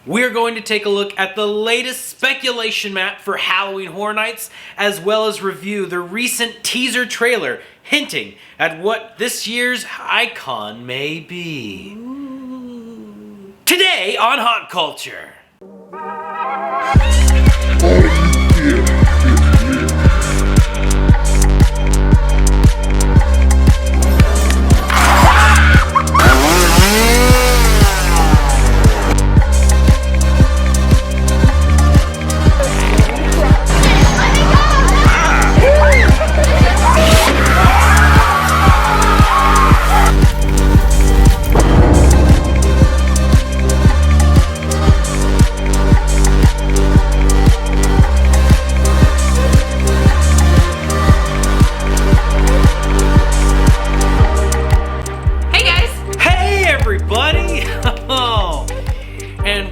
we're going to take a look at the latest speculation map for Halloween Horror Nights, as well as review the recent teaser trailer hinting at what this year's icon may be. Ooh. Today on Haunt Culture.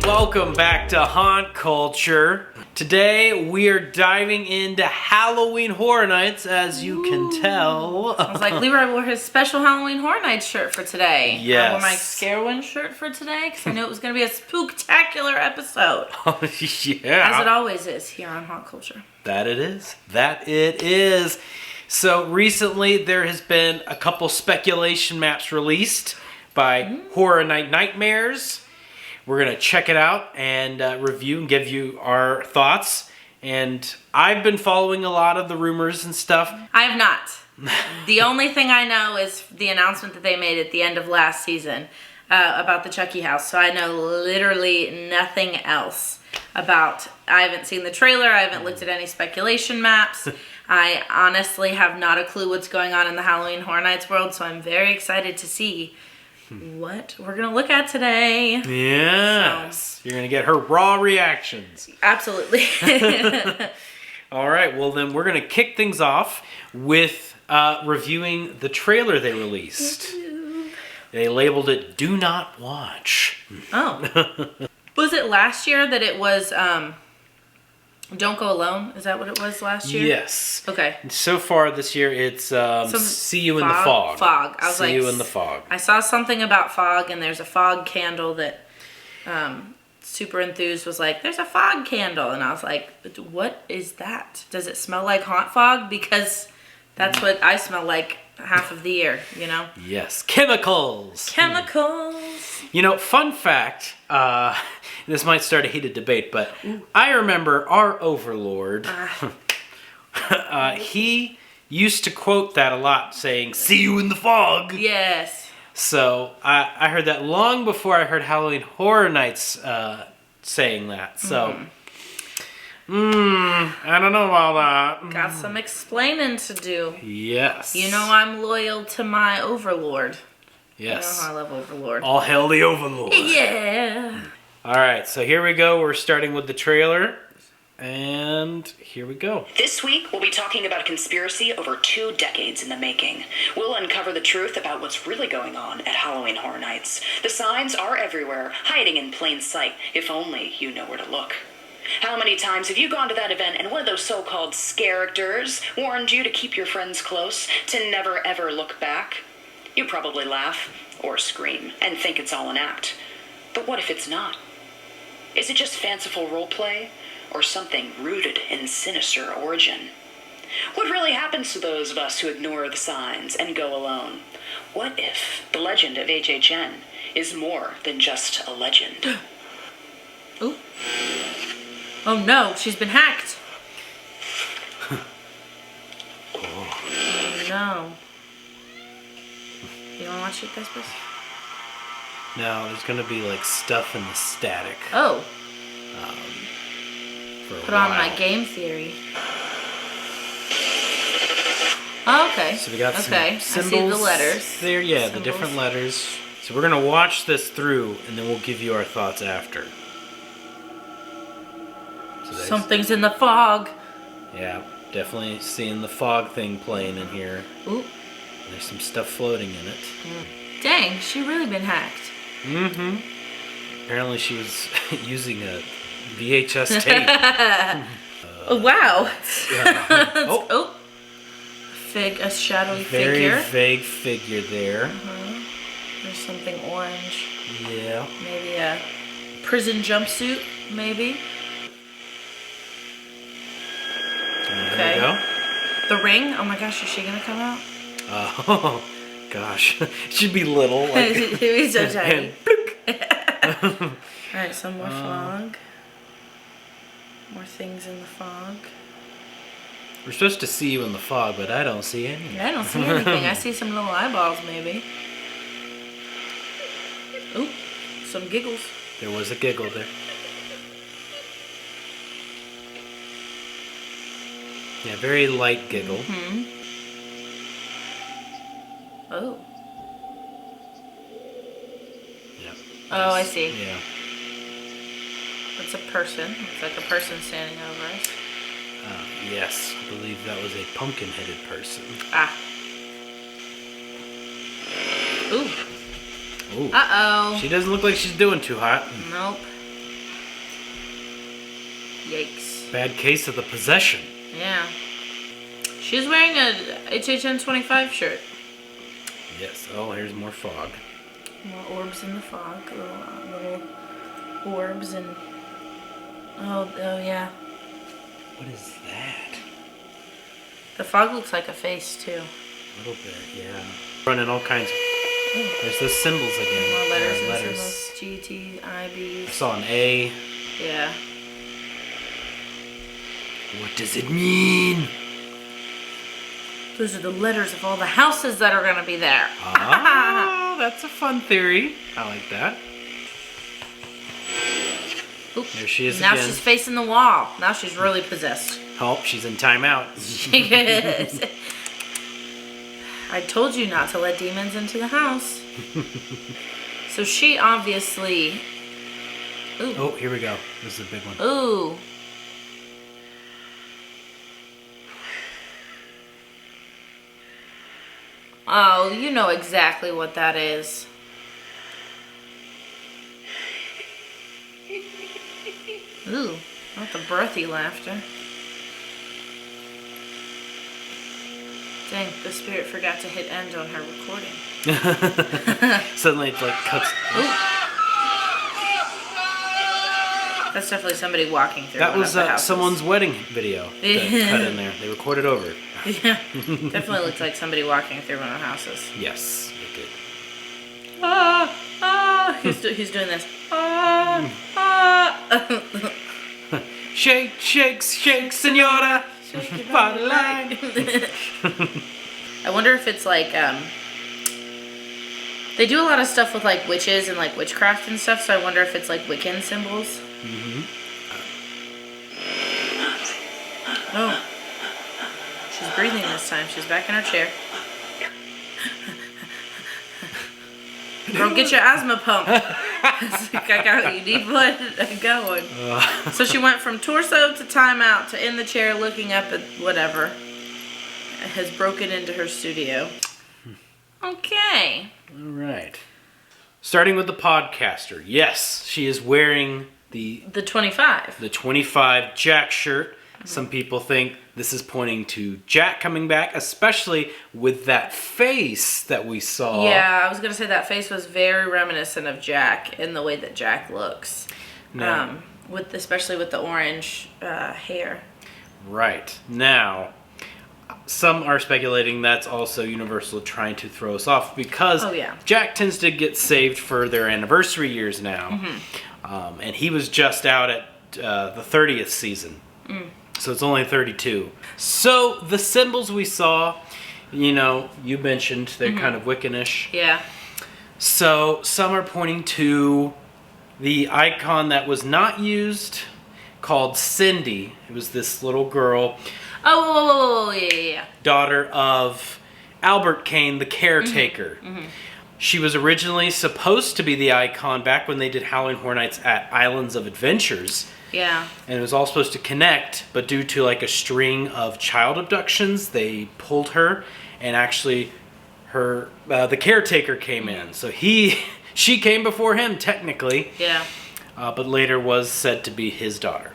Welcome back to Haunt Culture. Today we are diving into Halloween Horror Nights, as you can tell. I was like, Leroy wore his special Halloween Horror Nights shirt for today. Yes. I wore my Scarewin shirt for today because I knew it was going to be a spooktacular episode. Oh, yeah. As it always is here on Haunt Culture. That it is. That it is. So recently there has been a couple speculation maps released by Horror Night Nightmares. We're going to check it out and review and give you our thoughts. And I've been following a lot of the rumors and stuff. I have not. The only thing I know is the announcement that they made at the end of last season about the Chucky house. So I know literally nothing else about. I haven't seen the trailer. I haven't looked at any speculation maps. I honestly have not a clue what's going on in the Halloween Horror Nights world. So I'm very excited to see what we're going to look at today. Yes. So, you're going to get her raw reactions. Absolutely. All right. Well, then we're going to kick things off with reviewing the trailer they released. They labeled it Do Not Watch. Oh. Was it last year that it was Don't Go Alone? Is that what it was last year? Yes. Okay. So far this year, it's See You in the Fog. Fog. I was See You in the Fog. I saw something about fog, and there's a fog candle that Super Enthused was like, there's a fog candle. And I was like, what is that? Does it smell like haunt fog? Because that's what I smell like half of the year, you know? Yes. Chemicals. Chemicals. You know, fun fact, this might start a heated debate, but I remember our overlord, he used to quote that a lot, saying, "See you in the fog." Yes. So I heard that long before I heard Halloween Horror Nights saying that. So, I don't know about that. Got some explaining to do. Yes. You know I'm loyal to my overlord. Yes. You know I love overlord. All hail the overlord. Yeah. All right, so here we go. We're starting with the trailer. And here we go. This week, we'll be talking about a conspiracy over 2 decades in the making. We'll uncover the truth about what's really going on at Halloween Horror Nights. The signs are everywhere, hiding in plain sight, if only you know where to look. How many times have you gone to that event and one of those so-called scarectors warned you to keep your friends close, to never ever look back? You probably laugh, or scream, and think it's all an act. But what if it's not? Is it just fanciful roleplay, or something rooted in sinister origin? What really happens to those of us who ignore the signs and go alone? What if the legend of HHN is more than just a legend? Ooh. Oh no, she's been hacked. Oh no. You wanna watch it, guys, please? No, there's gonna be like stuff in the static. Oh. For Put on my game theory. Oh, okay. So we got some symbols. I see the letters. There, yeah, the different letters. So we're gonna watch this through, and then we'll give you our thoughts after. So something's in the fog. Yeah, definitely seeing the fog thing playing in here. Ooh. There's some stuff floating in it. Dang, she really been hacked. Mm-hmm. Apparently she was using a VHS tape. Oh, wow. Oh. A shadowy figure. Very vague figure there. There's something orange. Yeah. Maybe a prison jumpsuit, maybe. There we go. The ring. Oh my gosh, is she gonna come out? Oh, gosh. She'd be little. Like, It'd be so tiny. and Alright, some more fog. More things in the fog. we're supposed to see you in the fog, but I don't see any. I don't see anything. I see some little eyeballs, maybe. Ooh, some giggles. There was a giggle there. Yeah, very light giggle. Oh. Yeah. Oh, I see. Yeah. It's a person. Looks like a person standing over us. Yes, I believe that was a pumpkin-headed person. Ah. Ooh. Ooh. Uh-oh. She doesn't look like she's doing too hot. Nope. Yikes. Bad case of the possession. Yeah. She's wearing a HHN 25 shirt. Yes. Oh, here's more fog. More orbs in the fog. Little orbs and... Oh yeah. What is that? The fog looks like a face, too. A little bit, yeah. Running all kinds of... There's those symbols again. More letters and letters. symbols. G, T, I, B. I saw an A. Yeah. What does it mean? Those are the letters of all the houses that are going to be there. Oh, that's a fun theory. I like that. Oop. There she is Now again. she's facing the wall. Now she's really possessed. Oh, she's in timeout. She is. I told you not to let demons into the house. So she obviously... Ooh. Oh, here we go. This is a big one. Ooh. Oh, you know exactly what that is. Ooh, not the breathy laughter. Dang, the spirit forgot to hit end on her recording. Suddenly it like cuts. Ooh. That's definitely somebody walking through. That one was of the houses. someone's wedding video that cut in there. They recorded over it. Yeah, definitely looks like somebody walking through one of the houses. Yes, it did. Ah, ah, he's doing this. Ah, ah. Shake, shake, shake, senora. Body line. I wonder if it's like they do a lot of stuff with like witches and like witchcraft and stuff. So I wonder if it's like Wiccan symbols. Oh, she's breathing this time. She's back in her chair. Girl, get your asthma pump. I got you need blood going. So she went from torso to timeout to in the chair looking up at whatever. Has broken into her studio. Okay. All right. Starting with the podcaster. Yes, she is wearing the 25. the 25 Jack shirt. Some people think this is pointing to Jack coming back, especially with that face that we saw. Yeah, I was going to say that face was very reminiscent of Jack in the way that Jack looks. Now, Especially with the orange hair. right. Now, some are speculating that's also Universal trying to throw us off because Jack tends to get saved for their anniversary years now. And he was just out at the 30th season. So it's only 32. So the symbols we saw, you know, you mentioned they're kind of Wiccanish. Yeah. So some are pointing to the icon that was not used called Cindy. It was this little girl. Oh, yeah. Daughter of Albert Kane, the caretaker. She was originally supposed to be the icon back when they did Halloween Horror Nights at Islands of Adventures. Yeah. And it was all supposed to connect, but due to like a string of child abductions, they pulled her, and actually her the caretaker came in. So she came before him technically. Yeah. But later was said to be his daughter.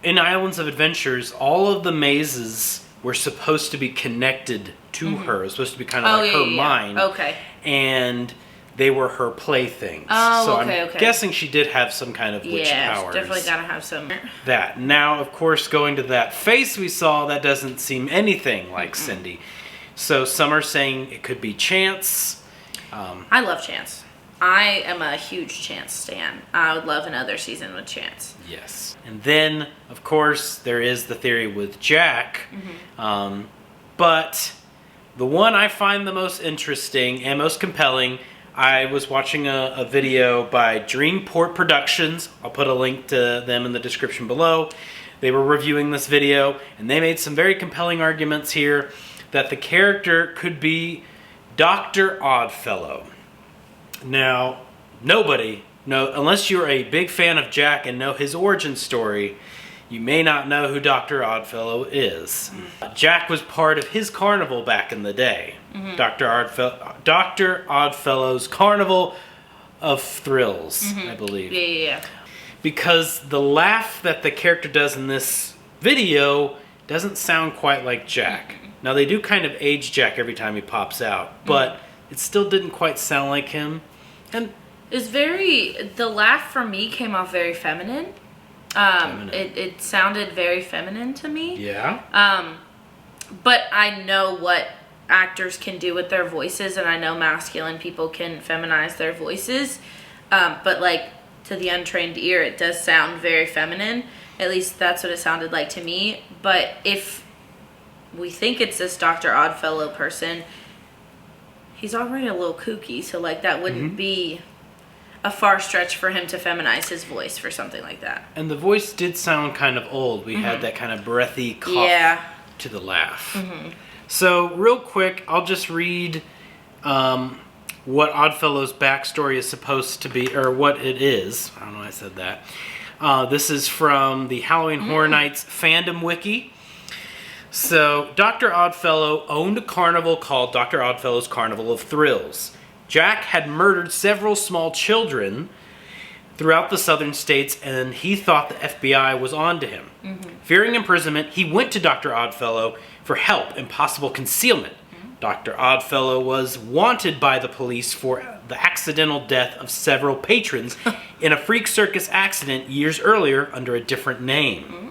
In Islands of Adventures, all of the mazes were supposed to be connected to her. It was supposed to be kind of her mind. Okay. And they were her playthings. Oh, so okay, I'm okay. guessing she did have some kind of witch powers. Yeah, definitely gotta have some. That. Now, of course, going to that face we saw, that doesn't seem anything like Cindy. So some are saying it could be Chance. I love Chance. I am a huge Chance stan. I would love another season with Chance. Yes. And then, of course, there is the theory with Jack. But the one I find the most interesting and most compelling, I was watching a video by Dreamport Productions. I'll put a link to them in the description below. They were reviewing this video, and they made some very compelling arguments here that the character could be Dr. Oddfellow. Now, unless you're a big fan of Jack and know his origin story, you may not know who Dr. Oddfellow is. Jack was part of his carnival back in the day. Dr. Oddfellow's Carnival of Thrills, I believe. Yeah. Because the laugh that the character does in this video doesn't sound quite like Jack. Now, they do kind of age Jack every time he pops out, but it still didn't quite sound like him. And the laugh for me came off very feminine. It sounded very feminine to me. Yeah. But I know what actors can do with their voices, and I know masculine people can feminize their voices. But like to the untrained ear, it does sound very feminine. At least that's what it sounded like to me. But if we think it's this Dr. Oddfellow person, he's already a little kooky, so like that wouldn't be a far stretch for him to feminize his voice for something like that. And the voice did sound kind of old. We had that kind of breathy cough to the laugh. So real quick, I'll just read what Oddfellow's backstory is supposed to be, or what it is. I don't know why I said that. This is from the Halloween Horror Nights Fandom Wiki. So, Dr. Oddfellow owned a carnival called Dr. Oddfellow's Carnival of Thrills. Jack had murdered several small children throughout the southern states, and he thought the FBI was on to him. Fearing imprisonment, he went to Dr. Oddfellow for help and possible concealment. Dr. Oddfellow was wanted by the police for the accidental death of several patrons in a freak circus accident years earlier under a different name.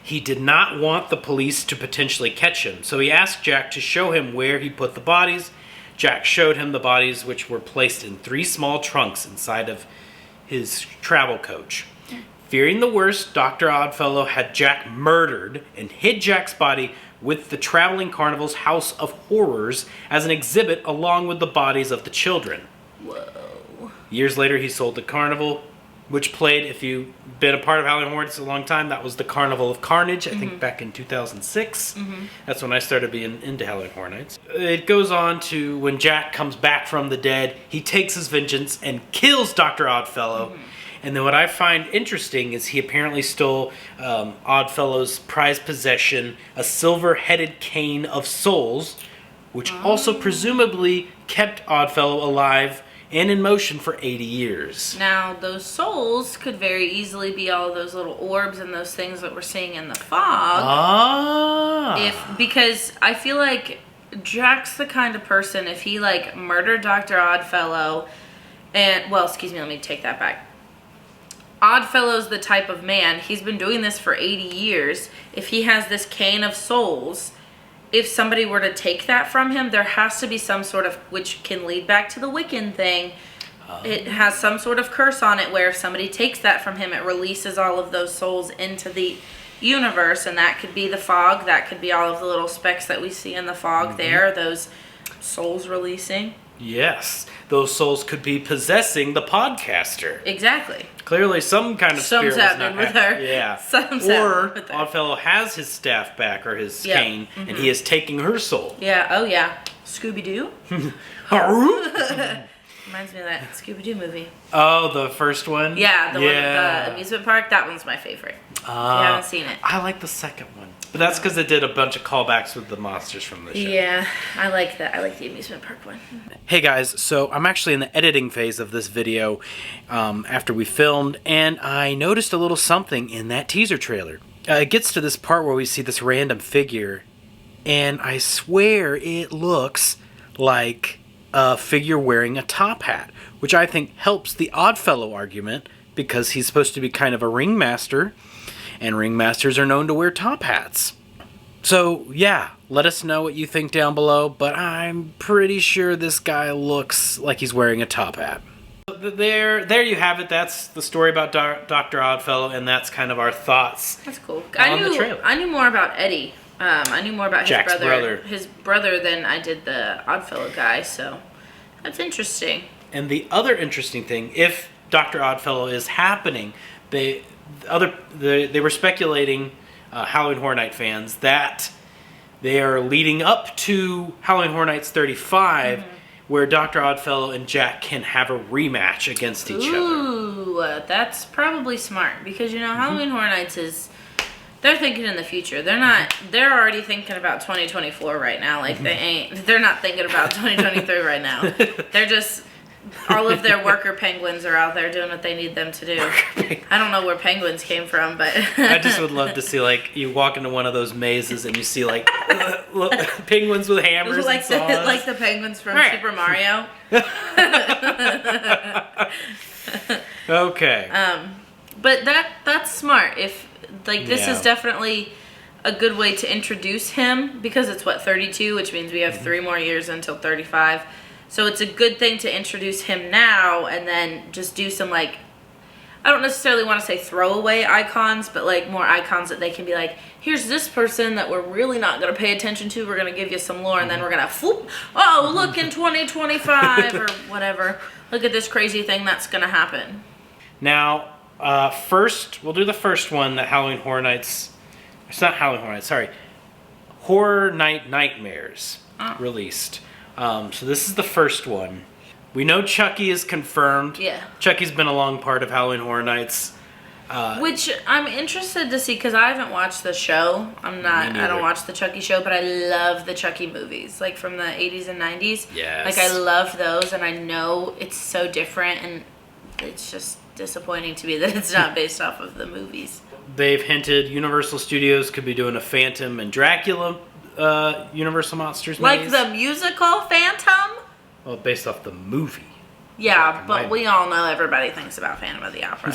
He did not want the police to potentially catch him, so he asked Jack to show him where he put the bodies. Jack showed him the bodies, which were placed in 3 small trunks inside of his travel coach. Fearing the worst, Dr. Oddfellow had Jack murdered and hid Jack's body with the traveling carnival's House of Horrors as an exhibit along with the bodies of the children. Whoa. Years later, he sold the carnival, which played, if you've been a part of Halloween Horror Nights a long time, that was the Carnival of Carnage, I think back in 2006. That's when I started being into Halloween Horror Nights. It goes on to when Jack comes back from the dead, he takes his vengeance and kills Dr. Oddfellow. And then what I find interesting is he apparently stole Oddfellow's prized possession, a silver-headed cane of souls, which also presumably kept Oddfellow alive and in motion for 80 years. Now, those souls could very easily be all those little orbs and those things that we're seeing in the fog. Because I feel like Jack's the kind of person, if he like murdered Dr. Oddfellow, and let me take that back. Oddfellow's the type of man, he's been doing this for 80 years. If he has this cane of souls, if somebody were to take that from him, there has to be some sort of, which can lead back to the Wiccan thing. It has some sort of curse on it where if somebody takes that from him, it releases all of those souls into the universe, and that could be the fog, that could be all of the little specks that we see in the fog there, those souls releasing. Yes, those souls could be possessing the podcaster. Exactly. Clearly some kind of spirit was not happening with her. Yeah. Something's or happening with her. Oddfellow has his staff back, or his cane, and he is taking her soul. Yeah, oh yeah. Scooby-Doo? Reminds me of that Scooby-Doo movie. Oh, the first one? Yeah, the one at the amusement park. That one's my favorite. If you haven't seen it. I like the second one. But that's because it did a bunch of callbacks with the monsters from the show. Yeah, I like that. I like the amusement park one. Hey guys, so I'm actually in the editing phase of this video after we filmed, and I noticed a little something in that teaser trailer. It gets to this part where we see this random figure, and I swear it looks like a figure wearing a top hat, which I think helps the Oddfellow argument because he's supposed to be kind of a ringmaster, and ringmasters are known to wear top hats. So, yeah, let us know what you think down below, but I'm pretty sure this guy looks like he's wearing a top hat. There you have it. That's the story about Dr. Oddfellow, and that's kind of our thoughts. That's cool. On the trailer. I knew more about Eddie. I knew more about Jack's brother. His brother than I did the Oddfellow guy, so that's interesting. And the other interesting thing, if Dr. Oddfellow is happening, they were speculating, Halloween Horror Night fans, that they are leading up to Halloween Horror Nights 35, where Dr. Oddfellow and Jack can have a rematch against each other. Ooh, that's probably smart because Halloween Horror Nights they're thinking in the future. They're already thinking about 2024 right now. Like they're not thinking about 2023 right now. They're just, all of their worker penguins are out there doing what they need them to do. I don't know where penguins came from, but I just would love to see, like, you walk into one of those mazes and you see, like, penguins with hammers and saws. Like the penguins from Super Mario. Okay. But that's smart. This is definitely a good way to introduce him because it's 32, which means we have 3 more years until 35. So it's a good thing to introduce him now and then just do some, like, I don't necessarily want to say throwaway icons, but like more icons that they can be like, here's this person that we're really not going to pay attention to. We're going to give you some lore and then we're going to look in 2025 or whatever. Look at this crazy thing that's going to happen. Now, first, we'll do the first one that Halloween Horror Nights, it's not Halloween Horror Nights, sorry, Horror Night Nightmares released. So this is the first one. We know Chucky is confirmed. Yeah. Chucky's been a long part of Halloween Horror Nights. Which I'm interested to see because I haven't watched the show. I don't watch the Chucky show, but I love the Chucky movies, like from the 80s and 90s. Yes. Like I love those, and I know it's so different, and it's just disappointing to me that it's not based off of the movies. They've hinted Universal Studios could be doing a Phantom and Dracula Universal Monsters maze. Like the musical Phantom? Well, based off the movie. Yeah, but we all know everybody thinks about Phantom of the Opera.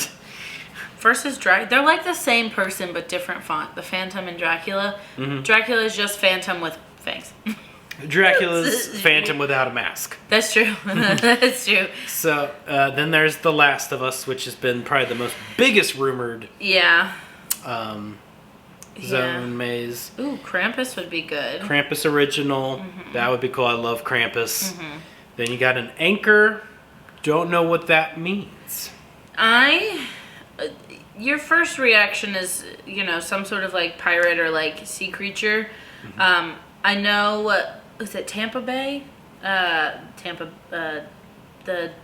Versus Dracula. They're like the same person, but different font. The Phantom and Dracula. Dracula is just Phantom with fangs. Dracula's Phantom without a mask. That's true. That's true. So, then there's The Last of Us, which has been probably the most biggest rumored zone maze. Ooh, Krampus would be good. Krampus original. That would be cool. I love Krampus. Then you got an anchor. Don't know what that means. Your first reaction is, some sort of like pirate or like sea creature. I know, is it Tampa Bay? The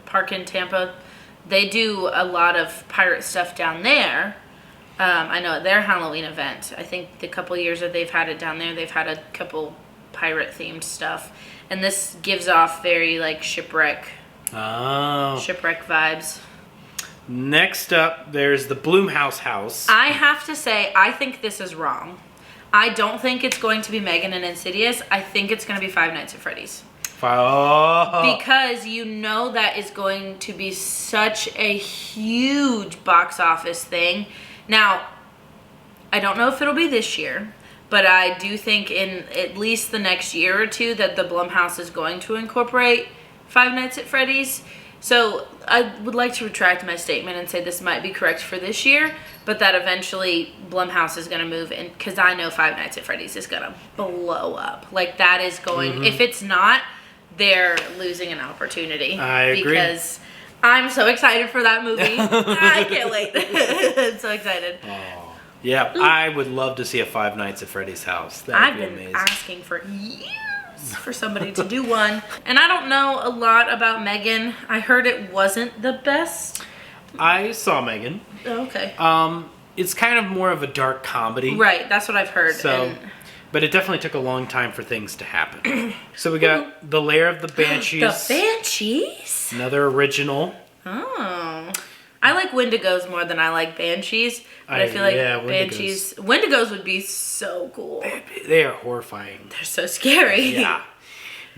park in Tampa. They do a lot of pirate stuff down there. I know at their Halloween event, I think the couple years that they've had it down there, they've had a couple pirate themed stuff. And this gives off very like shipwreck vibes. Next up, there's the Bloomhouse house. I have to say, I think this is wrong. I don't think it's going to be Megan and Insidious. I think it's going to be Five Nights at Freddy's. Because that is going to be such a huge box office thing. Now, I don't know if it'll be this year, but I do think in at least the next year or two that the Blumhouse is going to incorporate Five Nights at Freddy's. So I would like to retract my statement and say this might be correct for this year, but that eventually Blumhouse is going to move in because I know Five Nights at Freddy's is going to blow up. Like that is going, if it's not, they're losing an opportunity. I agree. Because I'm so excited for that movie. I can't wait. I'm so excited. Oh. Yeah, I would love to see a Five Nights at Freddy's house. That would be amazing. I've been asking for years for somebody to do one. And I don't know a lot about Megan. I heard it wasn't the best. I saw Megan. Oh, okay. It's kind of more of a dark comedy. Right, that's what I've heard. So, but it definitely took a long time for things to happen. So we got The Lair of the Banshees. The Banshees? Another original. Oh. I like Wendigos more than I like Banshees. But I feel like Banshees... Wendigos would be so cool. They are horrifying. They're so scary. Yeah.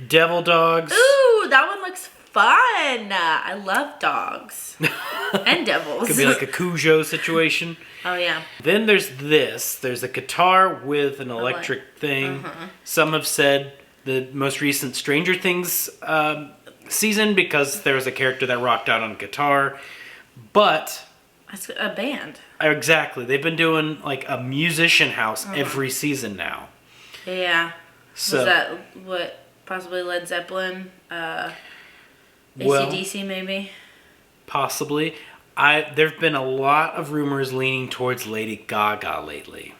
Devil dogs. Ooh, that one looks fun. I love dogs. And devils. Could be like a Cujo situation. Oh, yeah. Then there's this. There's a guitar with an electric thing. Some have said the most recent Stranger Things season because there was a character that rocked out on a guitar. But... It's a band. Exactly. They've been doing like a musician house every season now. Yeah. So, was that what? Possibly Led Zeppelin? well, AC/DC maybe? Possibly. There've been a lot of rumors leaning towards Lady Gaga lately.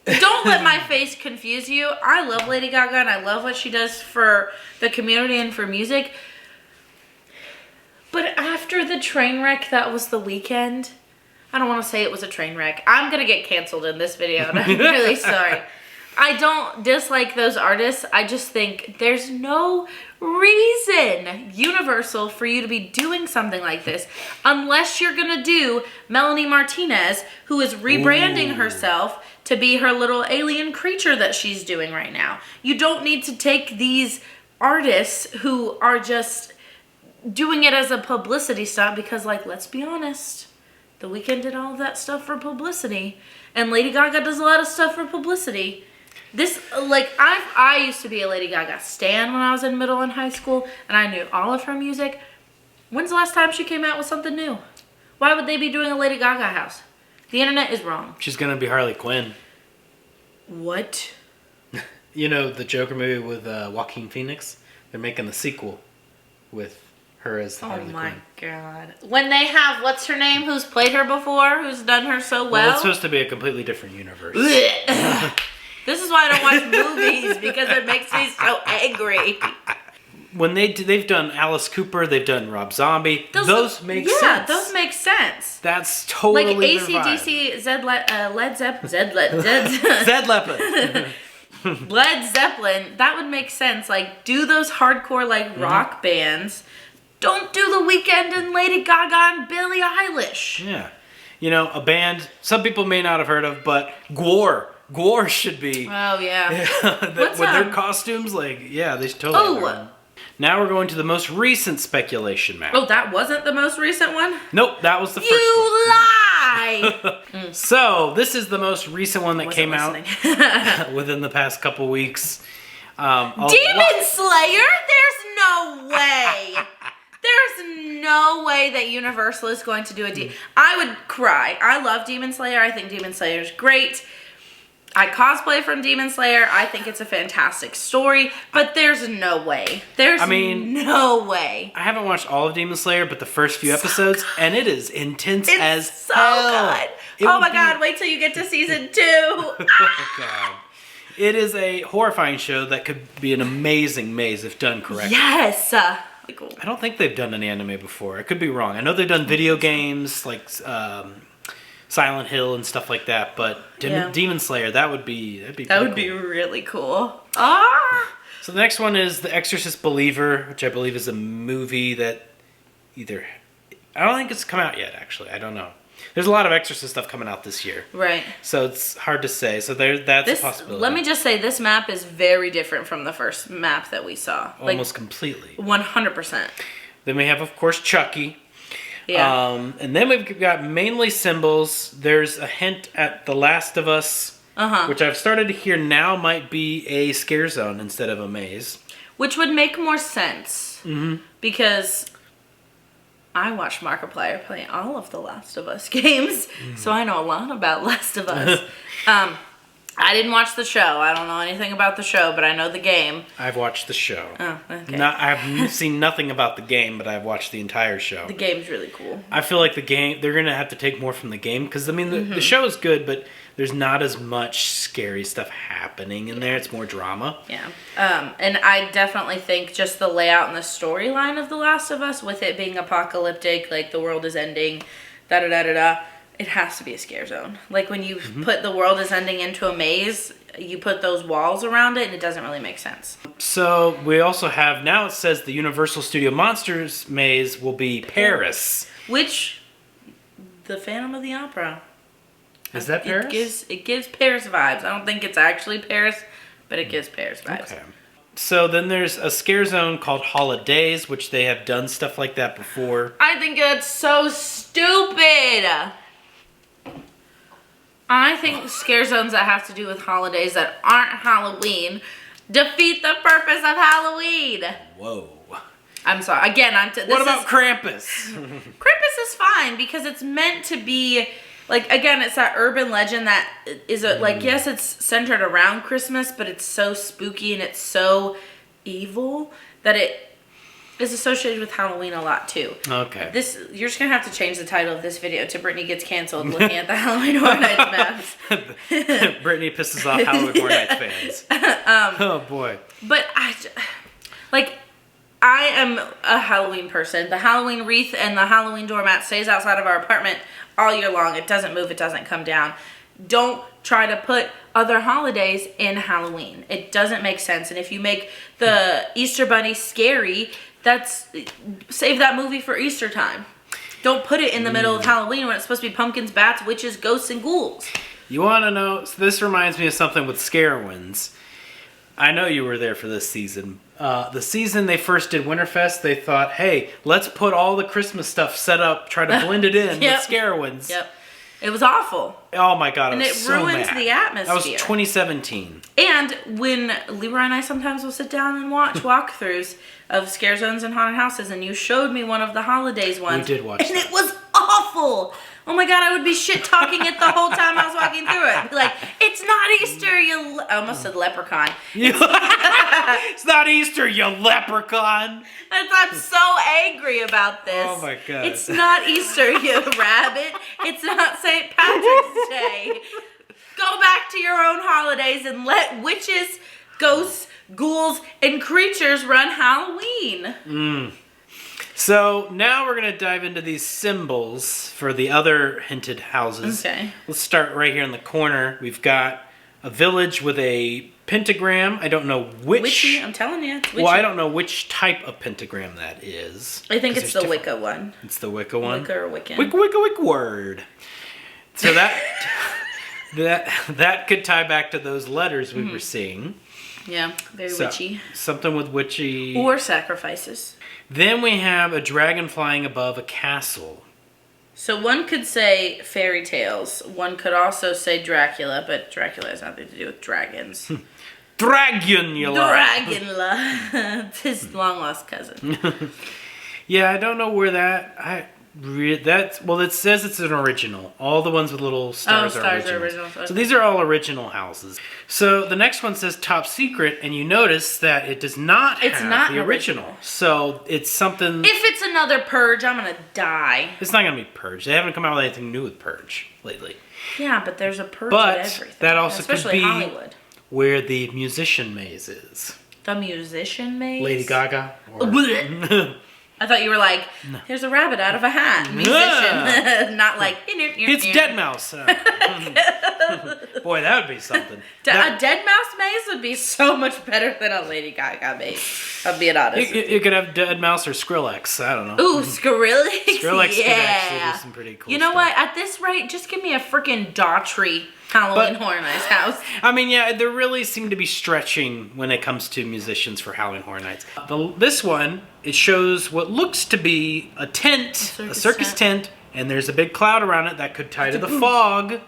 Don't let my face confuse you. I love Lady Gaga and I love what she does for the community and for music. But after the train wreck that was The Weeknd, I don't want to say it was a train wreck. I'm going to get canceled in this video and I'm really sorry. I don't dislike those artists. I just think there's no reason, Universal, for you to be doing something like this unless you're going to do Melanie Martinez, who is rebranding herself to be her little alien creature that she's doing right now. You don't need to take these artists who are just doing it as a publicity stunt because, like, let's be honest, The Weeknd did all of that stuff for publicity, and Lady Gaga does a lot of stuff for publicity. This, like, I used to be a Lady Gaga stan when I was in middle and high school, and I knew all of her music. When's the last time she came out with something new? Why would they be doing a Lady Gaga house? The internet is wrong. She's gonna be Harley Quinn. What? You know the Joker movie with Joaquin Phoenix? They're making the sequel with her as the Harley Quinn. Oh my god. When they have, what's her name, who's played her before, who's done her so well? Well, it's supposed to be a completely different universe. This is why I don't watch movies, because it makes me so angry. When they've done Alice Cooper, they've done Rob Zombie. Those make sense. Yeah, those make sense. That's totally like their vibe. AC/DC, Led Zeppelin, Zed Leppard. Led Zeppelin, that would make sense. Like, do those hardcore, like, rock bands. Don't do The Weeknd and Lady Gaga and Billie Eilish. Yeah. You know, a band some people may not have heard of, but Gwar. Gwar should be. Oh, yeah. With their costumes, like, yeah, they should totally. Oh. Now we're going to the most recent speculation map. Oh, that wasn't the most recent one? Nope, that was the first You lie! one. So, this is the most recent one that came out within the past couple weeks. Demon Slayer? There's no way. There's no way that Universal is going to do a I would cry. I love Demon Slayer. I think Demon Slayer is great. I cosplay from Demon Slayer. I think it's a fantastic story, but there's no way. No way. I haven't watched all of Demon Slayer, but the first few episodes, and it is intense as so hell. Good. Oh my god, wait till you get to season 2. Oh god. It is a horrifying show that could be an amazing maze if done correctly. Yes. Cool. I don't think they've done an anime before. I could be wrong. I know they've done video games like Silent Hill and stuff like that, but Demon Slayer, that would be really cool. Ah! So the next one is The Exorcist Believer, which I believe is a movie that I don't think it's come out yet, actually. I don't know. There's a lot of Exorcist stuff coming out this year. Right. So it's hard to say. So that's a possibility. Let me just say, this map is very different from the first map that we saw. Almost completely. 100%. Then we have, of course, Chucky. Yeah. And then we've got mainly symbols. There's a hint at The Last of Us, which I've started to hear now might be a scare zone instead of a maze. Which would make more sense. Because I watched Markiplier play all of the Last of Us games, so I know a lot about Last of Us. I didn't watch the show. I don't know anything about the show, but I know the game. I've watched the show. Oh, okay. I've seen nothing about the game, but I've watched the entire show. The game's really cool. I feel like the game, they're going to have to take more from the game, because, I mean, the show is good, but there's not as much scary stuff happening in there. It's more drama. Yeah. And I definitely think just the layout and the storyline of The Last of Us, with it being apocalyptic, like the world is ending, da-da-da-da-da, it has to be a scare zone. Like when you put the world is ending into a maze, you put those walls around it and it doesn't really make sense. So we also have, now it says the Universal Studio Monsters maze will be Paris. Which, the Phantom of the Opera. Is that Paris? It gives Paris vibes. I don't think it's actually Paris, but it gives Paris vibes. Okay. So then there's a scare zone called Holidays, which they have done stuff like that before. I think that's so stupid. I think scare zones that have to do with holidays that aren't Halloween defeat the purpose of Halloween. Whoa. I'm sorry. Again, what about Krampus? Krampus is fine because it's meant to be, like, again, it's that urban legend that is, like, yes, it's centered around Christmas, but it's so spooky and it's so evil that it is associated with Halloween a lot, too. Okay. You're just going to have to change the title of this video to Brittany Gets Canceled Looking at the Halloween Horror Nights maps. Brittany pisses off Halloween Horror Nights fans. Oh, boy. But, I am a Halloween person. The Halloween wreath and the Halloween doormat stays outside of our apartment all year long. It doesn't move. It doesn't come down. Don't try to put other holidays in Halloween. It doesn't make sense. And if you make the Easter Bunny scary, save that movie for Easter time. Don't put it in the middle of Halloween when it's supposed to be pumpkins, bats, witches, ghosts, and ghouls. You want to know? So this reminds me of something with Scarewinds. I know you were there for this season. The season they first did Winterfest, they thought, hey, let's put all the Christmas stuff set up, try to blend it in with Scarewinds. Yep. It was awful. Oh my God, and I was so mad. And it ruins the atmosphere. That was 2017. And when Leroy and I sometimes will sit down and watch walkthroughs of scare zones and haunted houses, and you showed me one of the holidays ones. We did watch and it was awful. Oh my God, I would be shit talking it the whole time I was walking through it. I'd be like, it's not Easter, I almost said leprechaun. It's not Easter, you leprechaun. I'm so angry about this. Oh my God. It's not Easter, you rabbit. It's not St. Patrick's Day. Go back to your own holidays and let witches, ghosts, ghouls, and creatures run Halloween. So now we're going to dive into these symbols for the other hinted houses. Okay. Let's start right here in the corner. We've got a village with a pentagram. I don't know which. Witchy, I'm telling you. It's witchy. Well, I don't know which type of pentagram that is. I think it's the Wicca one. It's the Wicca one? Wicca or Wiccan. Wicca word. So that that could tie back to those letters we were seeing. Yeah, very witchy. Something with witchy. Or sacrifices. Then we have a dragon flying above a castle. So one could say fairy tales. One could also say Dracula, but Dracula has nothing to do with dragons. Dragunula. It's his long lost cousin. Yeah, I don't know where it says it's an original. All the ones with little stars, are original. Okay. So these are all original houses. So the next one says top secret, and you notice that it does not have the original. So it's something. If it's another Purge, I'm gonna die. It's not gonna be Purge. They haven't come out with anything new with Purge lately. Yeah, but there's a Purge but at everything. That also especially could be Hollywood. Where the musician maze is. The musician maze? Lady Gaga. I thought you were like, here's a rabbit out of a hat. Musician. Not like, it's Deadmau5. Boy, that would be something. A Deadmau5 maze would be so much better than a Lady Gaga maze. I'm being honest. You could have Deadmau5 or Skrillex. I don't know. Ooh, Skrillex? Skrillex could actually do some pretty cool stuff. You know what? At this rate, just give me a freaking Daughtry Halloween Horror Nights house. I mean, yeah, they really seem to be stretching when it comes to musicians for Halloween Horror Nights. This one, it shows what looks to be a tent, a circus tent, and there's a big cloud around it that could tie to the fog.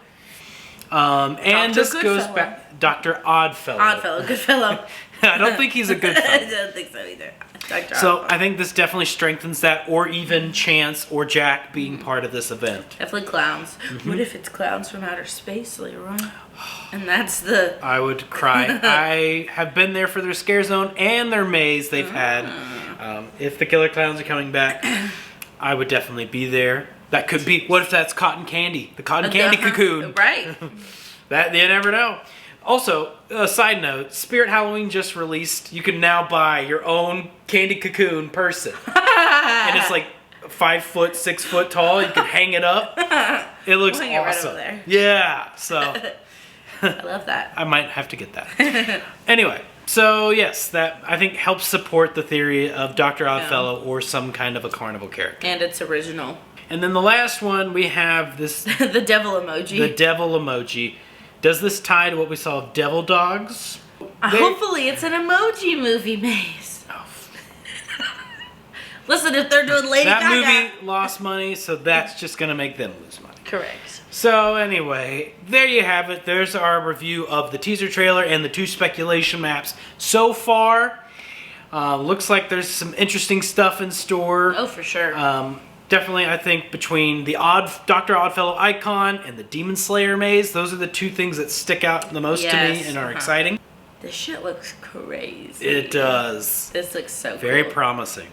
And this goes back, Dr. Oddfellow. Goodfellow. I don't think he's a good fellow. I don't think so either. So I think this definitely strengthens that, or even Chance or Jack being part of this event. Definitely clowns. What if it's clowns from outer space, Leroy? And that's the... I would cry. I have been there for their scare zone and their maze they've had. If the killer clowns are coming back, I would definitely be there. That could be... What if that's cotton candy? The cotton candy cocoon. Right. That you never know. Also, a side note, Spirit Halloween just released, you can now buy your own candy cocoon person. And it's like 5 foot, 6 foot tall. You can hang it up. It looks awesome. Right over there. Yeah, so I love that. I might have to get that. Anyway, So yes, that I think helps support the theory of Dr. Oddfellow or some kind of a carnival character. And it's original. And then the last one we have this The devil emoji. the devil emoji. Does this tie to what we saw of devil dogs? Hopefully it's an emoji movie, Maze. Listen, if they're doing Lady That Gaga. movie lost money, so that's just going to make them lose money. Correct. So anyway, there you have it. There's our review of the teaser trailer and the 2 speculation maps so far. Looks like there's some interesting stuff in store. Oh, for sure. Definitely, I think between the Dr. Oddfellow icon and the Demon Slayer maze, those are the 2 things that stick out the most to me and are exciting. This shit looks crazy. It does. This looks so Very cool. promising.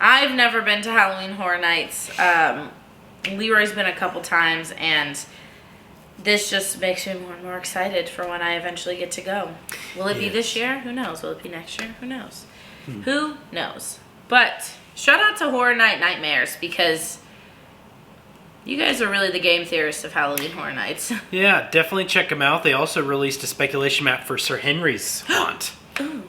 I've never been to Halloween Horror Nights. Leroy's been a couple times, and this just makes me more and more excited for when I eventually get to go. Will it be this year? Who knows? Will it be next year? Who knows? Who knows? But shout out to Horror Night Nightmares, because you guys are really the game theorists of Halloween Horror Nights. Yeah, definitely check them out. They also released a speculation map for Sir Henry's haunt.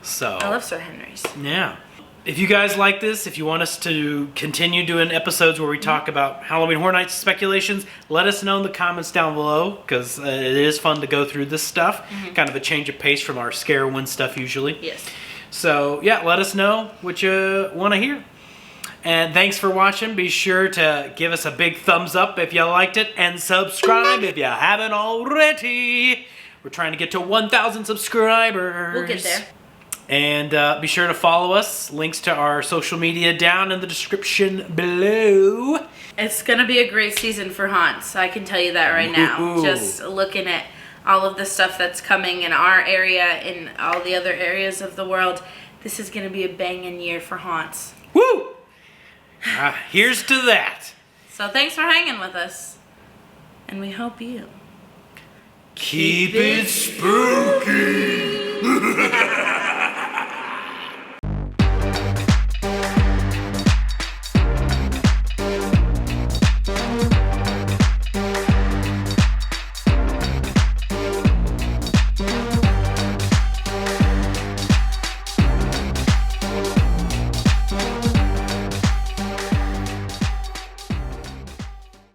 So I love Sir Henry's. Yeah. If you guys like this, if you want us to continue doing episodes where we talk about Halloween Horror Nights speculations, let us know in the comments down below, because it is fun to go through this stuff. Kind of a change of pace from our scare one stuff usually. Yes. So yeah, let us know what you want to hear. And thanks for watching. Be sure to give us a big thumbs up if you liked it, and subscribe if you haven't already. We're trying to get to 1,000 subscribers. We'll get there. And be sure to follow us. Links to our social media down in the description below. It's going to be a great season for haunts. I can tell you that right now. Ooh. Just looking at all of the stuff that's coming in our area and all the other areas of the world, this is going to be a banging year for haunts. Woo! Here's to that. So thanks for hanging with us. And we hope you Keep it spooky.